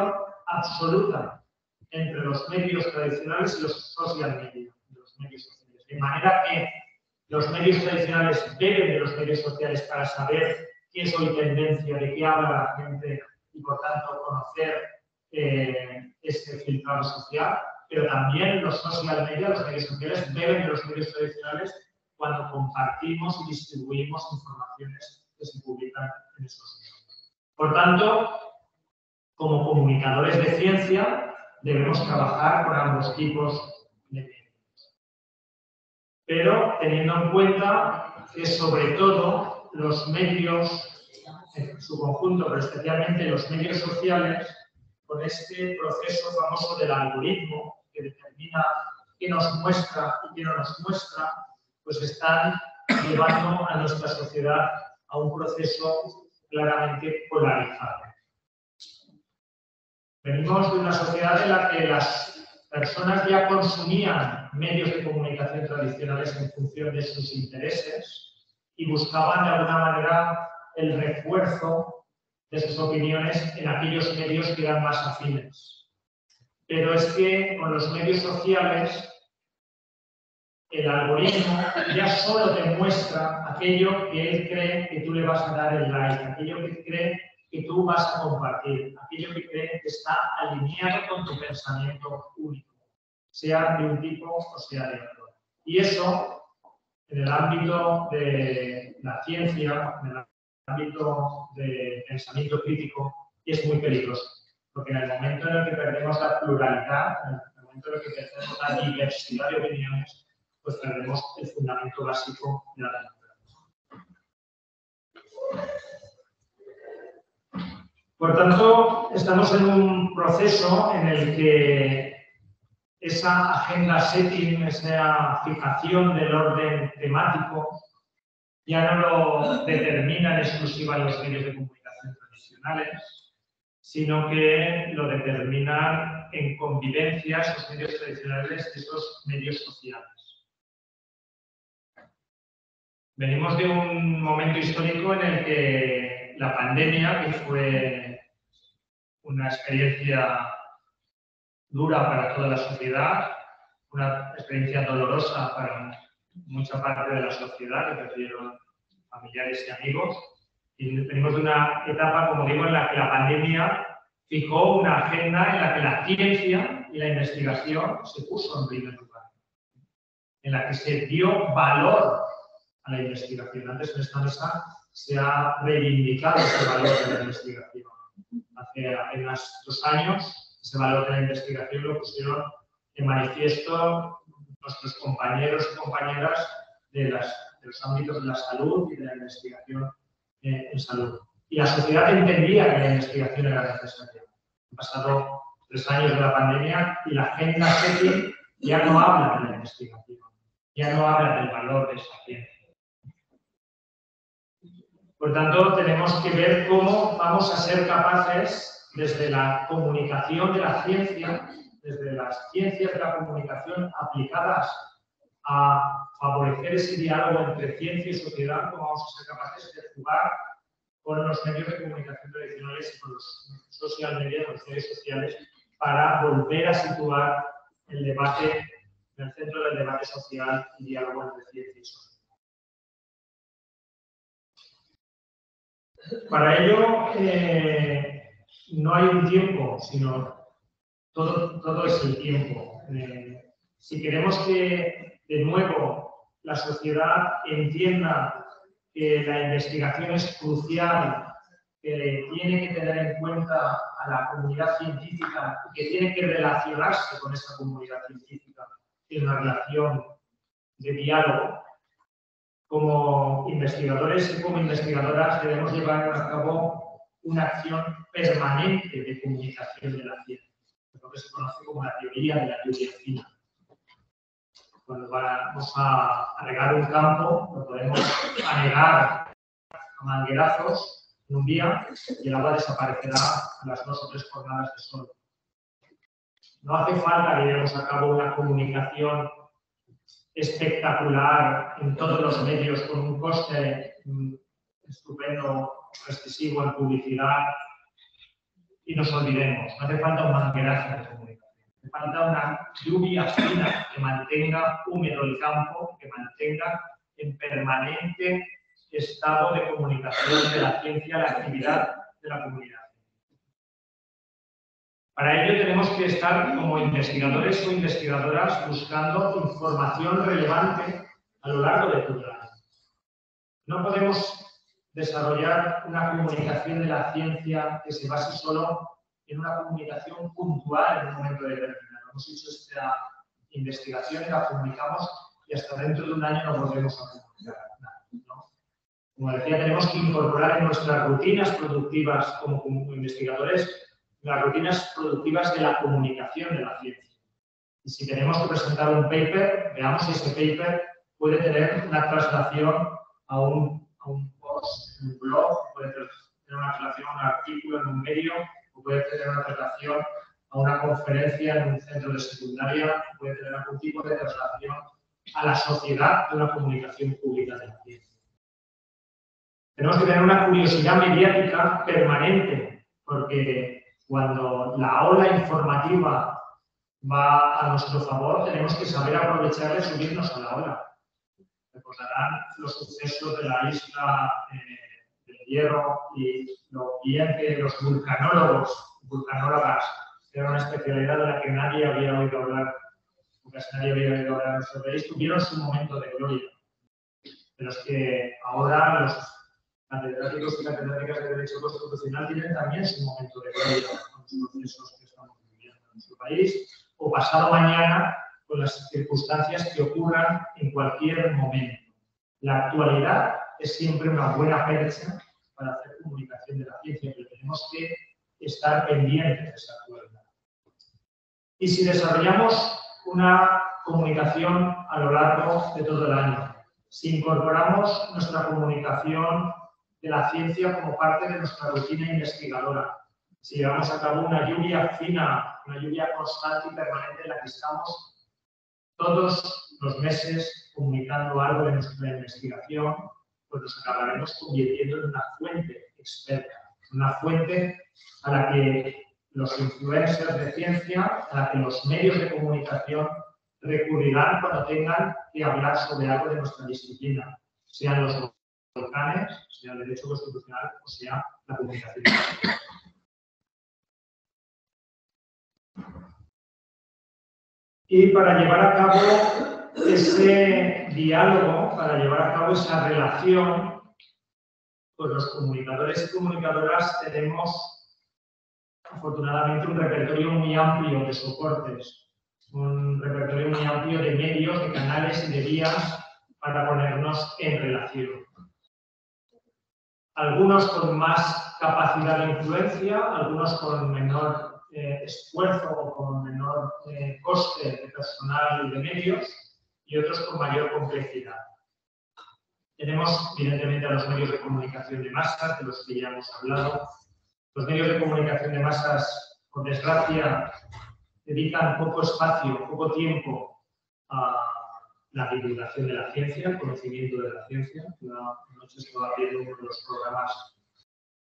absoluta entre los medios tradicionales y los social media, los medios sociales. De manera que los medios tradicionales beben de los medios sociales para saber qué es hoy tendencia, de qué habla la gente y, por tanto, conocer este filtrado social. Pero también los social media, los medios sociales, beben de los medios tradicionales cuando compartimos y distribuimos informaciones que se publican en esos medios. Por tanto, como comunicadores de ciencia, debemos trabajar con ambos tipos de medios. Pero teniendo en cuenta que, sobre todo, los medios, en su conjunto, pero especialmente los medios sociales, con este proceso famoso del algoritmo que determina qué nos muestra y qué no nos muestra, pues están llevando a nuestra sociedad a un proceso claramente polarizado. Venimos de una sociedad en la que las personas ya consumían medios de comunicación tradicionales en función de sus intereses y buscaban de alguna manera el refuerzo de sus opiniones en aquellos medios que eran más afines. Pero es que con los medios sociales el algoritmo ya solo te muestra aquello que él cree que tú le vas a dar el like, aquello que cree que tú vas a compartir, aquello que cree que está alineado con tu pensamiento único, sea de un tipo o sea de otro. Y eso, en el ámbito de la ciencia, en el ámbito de pensamiento crítico, es muy peligroso. Porque en el momento en el que perdemos la pluralidad, en el momento en el que perdemos la diversidad de opiniones, pues perdemos el fundamento básico de la democracia. Por tanto, estamos en un proceso en el que esa agenda setting, esa fijación del orden temático, ya no lo determinan en exclusiva los medios de comunicación tradicionales, sino que lo determinan en convivencia esos medios tradicionales y esos medios sociales. Venimos de un momento histórico en el que la pandemia, que fue una experiencia dura para toda la sociedad, una experiencia dolorosa para mucha parte de la sociedad, que perdieron familiares y amigos. Y venimos de una etapa, como digo, en la que la pandemia fijó una agenda en la que la ciencia y la investigación se puso en primer lugar, en la que se dio valor a la investigación. Antes en esta mesa se ha reivindicado ese valor de la investigación. Hace apenas 2 años, ese valor de la investigación lo pusieron en manifiesto nuestros compañeros y compañeras de los ámbitos de la salud y de la investigación en salud. Y la sociedad entendía que la investigación era necesaria. Han pasado 3 años de la pandemia y la agenda setting ya no habla de la investigación, ya no habla del valor de esa ciencia. Por tanto, tenemos que ver cómo vamos a ser capaces, desde la comunicación de la ciencia, desde las ciencias de la comunicación aplicadas a favorecer ese diálogo entre ciencia y sociedad, cómo vamos a ser capaces de jugar con los medios de comunicación tradicionales y con los social media, con los medios sociales, para volver a situar el debate en el centro del debate social y diálogo entre ciencia y sociedad. Para ello, no hay un tiempo, sino todo es el tiempo. Si queremos que, de nuevo, la sociedad entienda que la investigación es crucial, que tiene que tener en cuenta a la comunidad científica y que tiene que relacionarse con esa comunidad científica en una relación de diálogo, como investigadores y como investigadoras debemos llevar a cabo una acción permanente de comunicación de la ciencia, lo que se conoce como la teoría de la lluvia fina. Cuando vamos a regar un campo, lo podemos anegar a manguerazos en un día y el agua desaparecerá a las 2 o 3 jornadas de sol. No hace falta que llevemos a cabo una comunicación espectacular en todos los medios con un coste estupendo, excesivo en publicidad y nos olvidemos. No hace falta un manguerazo de comunicación. Hace falta una lluvia fina que mantenga húmedo el campo, que mantenga en permanente estado de comunicación de la ciencia, la actividad de la comunidad. Para ello tenemos que estar como investigadores o investigadoras buscando información relevante a lo largo de todo el año. No podemos desarrollar una comunicación de la ciencia que se base solo en una comunicación puntual en un momento determinado. Hemos hecho esta investigación y la comunicamos y hasta dentro de un año no volvemos a comunicar nada, ¿no? Como decía, tenemos que incorporar en nuestras rutinas productivas como investigadores las rutinas productivas de la comunicación de la ciencia. Y si tenemos que presentar un paper, veamos si ese paper puede tener una traslación a un post, en un blog, puede tener una traslación a un artículo en un medio, o puede tener una traslación a una conferencia en un centro de secundaria, puede tener algún tipo de traslación a la sociedad de una comunicación pública de la ciencia. Tenemos que tener una curiosidad mediática permanente, porque cuando la ola informativa va a nuestro favor, tenemos que saber aprovecharla y subirnos a la ola. Recordarán los sucesos de la isla del Hierro y lo bien que los vulcanólogas, que era una especialidad de la que nadie había oído hablar, o casi nadie había oído hablar en nuestro país, tuvieron su momento de gloria. Pero es que ahora los catedráticos y catedráticas de Derecho Constitucional tienen también su momento de gloria con los procesos que estamos viviendo en nuestro país, o pasado mañana con las circunstancias que ocurran en cualquier momento. La actualidad es siempre una buena percha para hacer comunicación de la ciencia, pero tenemos que estar pendientes de esa actualidad. Y si desarrollamos una comunicación a lo largo de todo el año, si incorporamos nuestra comunicación de la ciencia como parte de nuestra rutina investigadora, si llevamos a cabo una lluvia fina, una lluvia constante y permanente en la que estamos todos los meses comunicando algo de nuestra investigación, pues nos acabaremos convirtiendo en una fuente experta, una fuente a la que los influencers de ciencia, a la que los medios de comunicación recurrirán cuando tengan que hablar sobre algo de nuestra disciplina, sean los volcanes, sea el derecho constitucional o sea la comunicación. Y para llevar a cabo ese diálogo, para llevar a cabo esa relación, pues los comunicadores y comunicadoras tenemos afortunadamente un repertorio muy amplio de soportes, un repertorio muy amplio de medios, de canales y de vías para ponernos en relación. Algunos con más capacidad de influencia, algunos con menor esfuerzo o con menor coste de personal y de medios, y otros con mayor complejidad. Tenemos, evidentemente, a los medios de comunicación de masas, de los que ya hemos hablado. Los medios de comunicación de masas, por desgracia, dedican poco espacio, poco tiempo a la divulgación de la ciencia, el conocimiento de la ciencia. Anoche estaba viendo uno de los programas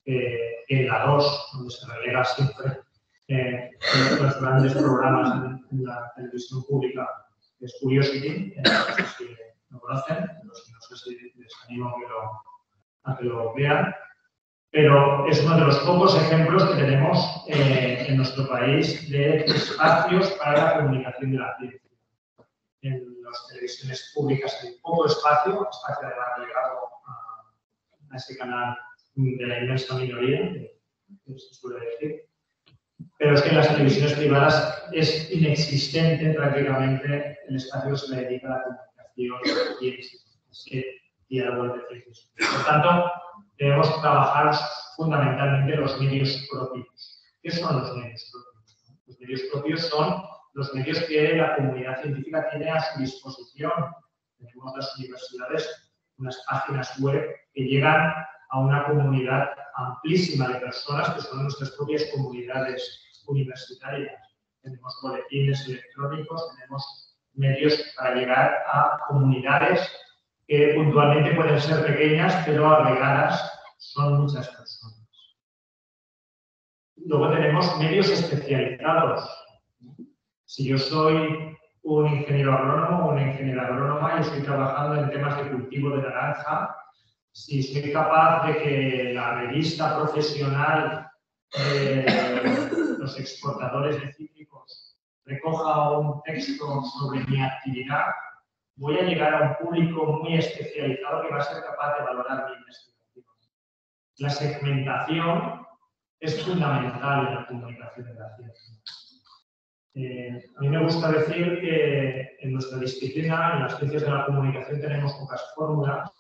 en la 2, donde se relega siempre los grandes programas en la televisión pública, que es Curiosity, no sé si lo conocen, pero si no sé si les animo a que lo vean. pero es uno de los pocos ejemplos que tenemos en nuestro país de espacios para la comunicación de la ciencia. En las televisiones públicas hay poco espacio además relegado a ese canal de la inmensa minoría, que se suele decir. Pero es que en las televisiones privadas es inexistente prácticamente el espacio que se le dedica a la comunicación y a la web de ciencias. Por tanto, debemos trabajar fundamentalmente los medios propios. ¿Qué son los medios propios? Los medios propios son los medios que la comunidad científica tiene a su disposición. Tenemos las universidades, unas páginas web que llegan a una comunidad amplísima de personas que son nuestras propias comunidades universitarias. Tenemos boletines electrónicos, tenemos medios para llegar a comunidades que puntualmente pueden ser pequeñas, pero agregadas son muchas personas. Luego tenemos medios especializados. Si yo soy un ingeniero agrónomo o una ingeniera agrónoma y estoy trabajando en temas de cultivo de naranja, si soy capaz de que la revista profesional de los exportadores de cítricos recoja un texto sobre mi actividad, voy a llegar a un público muy especializado que va a ser capaz de valorar mi investigación. La segmentación es fundamental en la comunicación de la ciencia. A mí me gusta decir que en nuestra disciplina, en las ciencias de la comunicación, tenemos pocas fórmulas,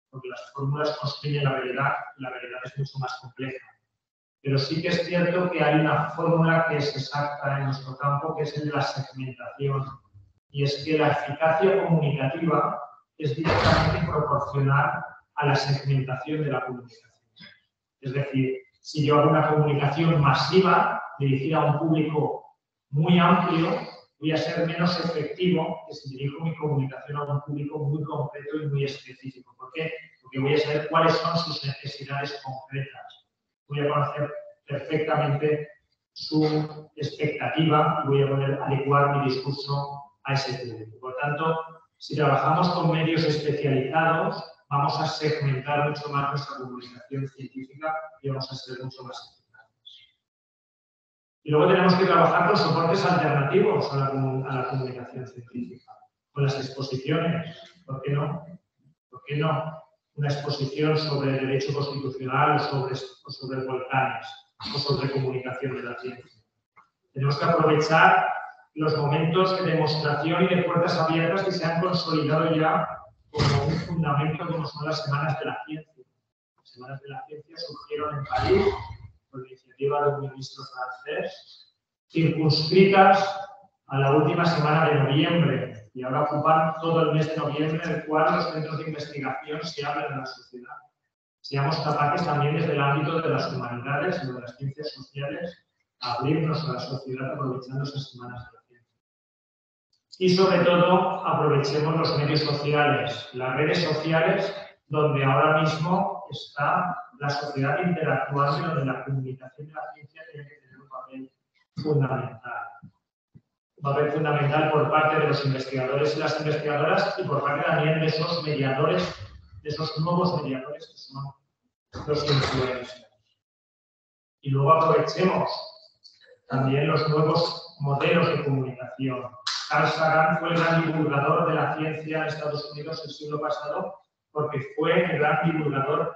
porque las fórmulas construyen la realidad y la realidad es mucho más compleja. Pero sí que es cierto que hay una fórmula que es exacta en nuestro campo, que es el de la segmentación. Y es que la eficacia comunicativa es directamente proporcional a la segmentación de la comunicación. Es decir, si yo hago una comunicación masiva, dirigida a un público muy amplio, voy a ser menos efectivo que si dirijo mi comunicación a un público muy concreto y muy específico. ¿Por qué? Porque voy a saber cuáles son sus necesidades concretas. Voy a conocer perfectamente su expectativa y voy a poder adecuar mi discurso a ese público. Por tanto, si trabajamos con medios especializados, vamos a segmentar mucho más nuestra comunicación científica y vamos a ser mucho más eficaces. Y luego tenemos que trabajar con soportes alternativos a la comunicación científica, con las exposiciones. ¿Por qué no? ¿Por qué no? Una exposición sobre derecho constitucional o sobre volcanes o sobre comunicación de la ciencia. Tenemos que aprovechar los momentos de demostración y de puertas abiertas que se han consolidado ya como un fundamento como son las Semanas de la Ciencia. Las Semanas de la Ciencia surgieron en París por iniciativa de un ministro francés, circunscritas a la última semana de noviembre y ahora ocupan todo el mes de noviembre, en el cual los centros de investigación se abren a la sociedad. Seamos capaces también desde el ámbito de las humanidades y de las ciencias sociales a abrirnos a la sociedad aprovechando esas Semanas de la Ciencia. Y sobre todo aprovechemos los medios sociales, las redes sociales, donde ahora mismo está la sociedad interactuando y donde la comunicación de la ciencia tiene que tener un papel fundamental. Un papel fundamental por parte de los investigadores y las investigadoras y por parte también de esos mediadores, de esos nuevos mediadores que son los influencers. Y luego aprovechemos también los nuevos modelos de comunicación. Carl Sagan fue el gran divulgador de la ciencia en Estados Unidos el siglo pasado porque fue el gran divulgador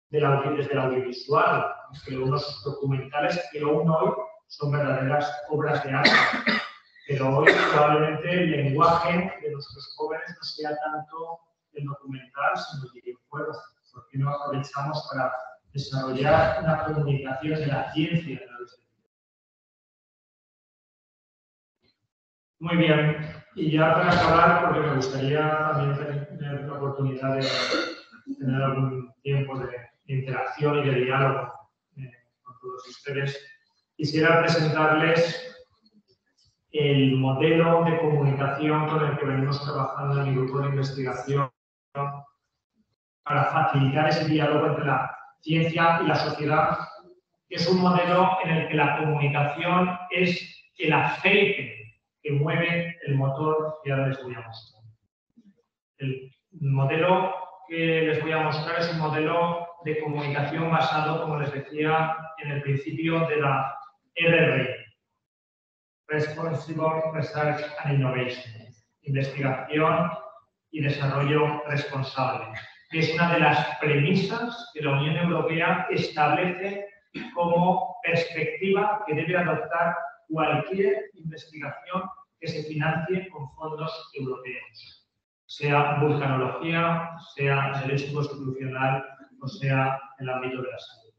desde el audiovisual, creó unos documentales que aún hoy son verdaderas obras de arte. Pero hoy probablemente el lenguaje de nuestros jóvenes no sea tanto el documental, sino el videojuego. ¿Por qué no aprovechamos para desarrollar una comunicación de la ciencia a través de video? Muy bien. Y ya para acabar, porque me gustaría también tener la oportunidad de tener algún tiempo de interacción y de diálogo con todos ustedes, quisiera presentarles el modelo de comunicación con el que venimos trabajando en mi grupo de investigación para facilitar ese diálogo entre la ciencia y la sociedad, que es un modelo en el que la comunicación es el aceite que mueve el motor que ahora les voy a mostrar. El modelo que les voy a mostrar es un modelo de comunicación basado, como les decía, en el principio de la RRI, Responsible Research and Innovation, investigación y desarrollo responsable, que es una de las premisas que la Unión Europea establece como perspectiva que debe adoptar cualquier investigación que se financie con fondos europeos, sea vulcanología, sea derecho constitucional o sea en el ámbito de la salud.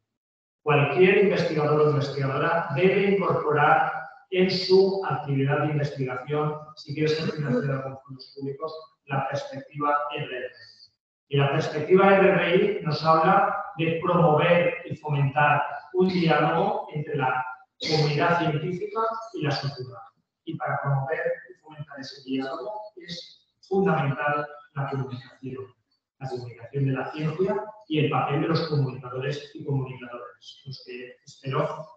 Cualquier investigador o investigadora debe incorporar en su actividad de investigación, si quiere ser financiada con fondos públicos, la perspectiva RRI. Y la perspectiva RRI nos habla de promover y fomentar un diálogo entre la comunidad científica y la sociedad. Y para promover y fomentar ese diálogo es fundamental la comunicación de la ciencia y el papel de los comunicadores y comunicadoras, los que espero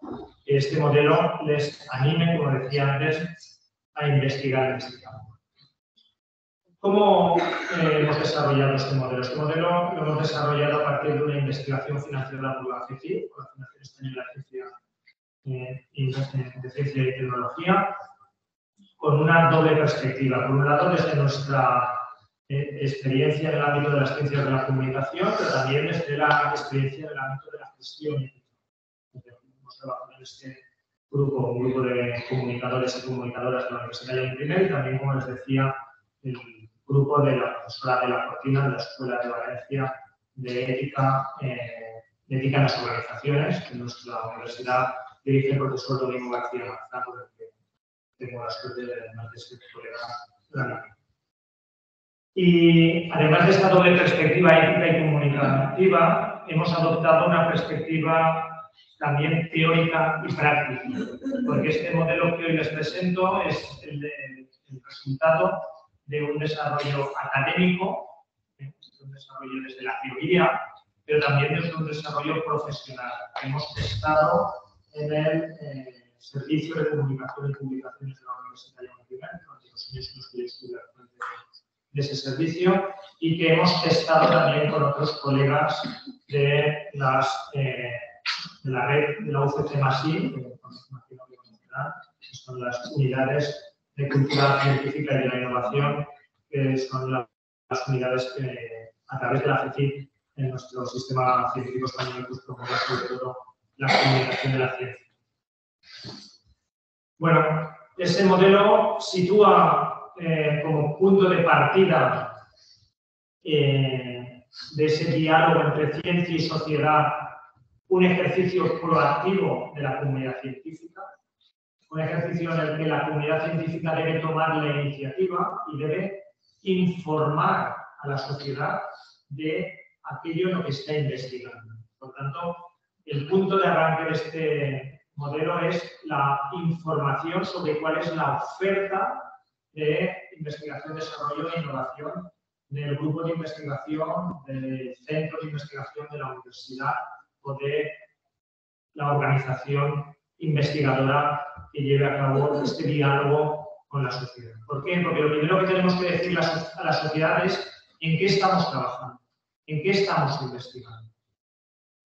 que este modelo les anime, como decía antes, a investigar. ¿Cómo hemos desarrollado este modelo? Este modelo lo hemos desarrollado a partir de una investigación financiada por la FECI, por la Fundación Española de Ciencia y Tecnología, con una doble perspectiva. Por un lado, desde nuestra experiencia en el ámbito de las ciencias de la comunicación, pero también desde la experiencia en el ámbito de la gestión. Hemos trabajado en este grupo, un grupo de comunicadores y comunicadoras de la Universidad de Imprimir y también, como les decía, el grupo de la profesora de la Cortina de la Escuela de Valencia de Ética en las Organizaciones, que nuestra universidad dirige el profesor Domingo García Marzán, con el que tengo la suerte de además de ser colega. Y además de esta doble perspectiva ética y comunicativa, hemos adoptado una perspectiva también teórica y práctica, porque este modelo que hoy les presento es el resultado de un desarrollo académico, un desarrollo desde la teoría, pero también desde un desarrollo profesional. Hemos testado en el Servicio de Comunicación y Publicaciones de la Universidad de Madrid, durante los años en los que yo estuve al frente de ese servicio, y que hemos testado también con otros colegas de la red de la UCC+I, que imagino que conocerán, que son las unidades de cultura científica y de la innovación, que son las unidades que, a través de la FECI, en nuestro sistema científico español, pues promueve sobre todo la comunicación de la ciencia. Bueno, ese modelo sitúa como punto de partida de ese diálogo entre ciencia y sociedad un ejercicio proactivo de la comunidad científica, un ejercicio en el que la comunidad científica debe tomar la iniciativa y debe informar a la sociedad de aquello en lo que está investigando. Por tanto, el punto de arranque de este modelo es la información sobre cuál es la oferta de investigación, desarrollo e innovación del grupo de investigación, del centro de investigación de la universidad o de la organización investigadora que lleve a cabo este diálogo con la sociedad. ¿Por qué? Porque lo primero que tenemos que decir a la sociedad es en qué estamos trabajando, en qué estamos investigando.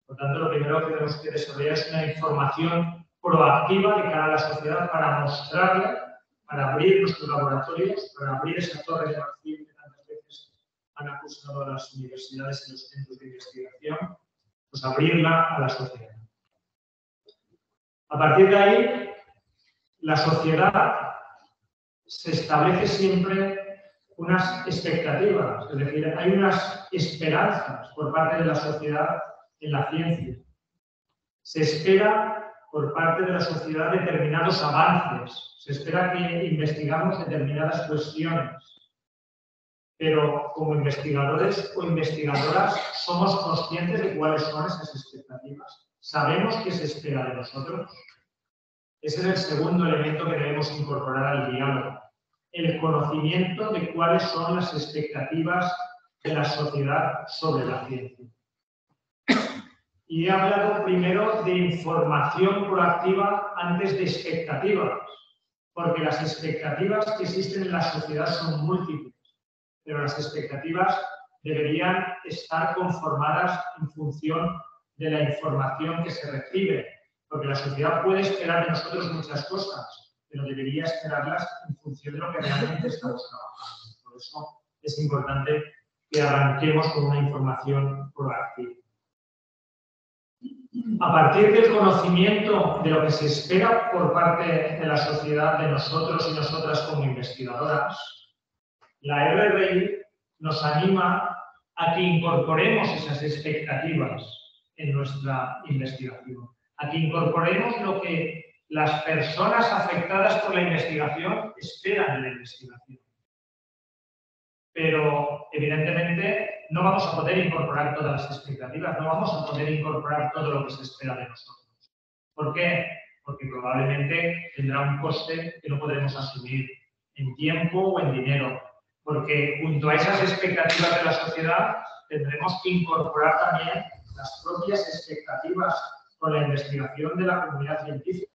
Por tanto, lo primero que tenemos que desarrollar es una información proactiva de cara a la sociedad para mostrarle, para abrir nuestros laboratorios, para abrir esa torre de marfil que tantas veces han acusado a las universidades y los centros de investigación, pues abrirla a la sociedad. A partir de ahí, la sociedad se establece siempre unas expectativas, es decir, hay unas esperanzas por parte de la sociedad en la ciencia. Se espera por parte de la sociedad determinados avances, se espera que investigamos determinadas cuestiones, pero como investigadores o investigadoras somos conscientes de cuáles son esas expectativas. ¿Sabemos qué se espera de nosotros? Ese es el segundo elemento que debemos incorporar al diálogo. El conocimiento de cuáles son las expectativas de la sociedad sobre la ciencia. Y he hablado primero de información proactiva antes de expectativas, porque las expectativas que existen en la sociedad son múltiples, pero las expectativas deberían estar conformadas en función de la información que se recibe, porque la sociedad puede esperar de nosotros muchas cosas, pero debería esperarlas en función de lo que realmente estamos trabajando. Por eso es importante que arranquemos con una información proactiva. A partir del conocimiento de lo que se espera por parte de la sociedad, de nosotros y nosotras como investigadoras, la RRI nos anima a que incorporemos esas expectativas en nuestra investigación, a que incorporemos lo que las personas afectadas por la investigación esperan de la investigación. Pero, evidentemente, no vamos a poder incorporar todas las expectativas, no vamos a poder incorporar todo lo que se espera de nosotros. ¿Por qué? Porque probablemente tendrá un coste que no podremos asumir en tiempo o en dinero. Porque junto a esas expectativas de la sociedad tendremos que incorporar también las propias expectativas con la investigación de la comunidad científica.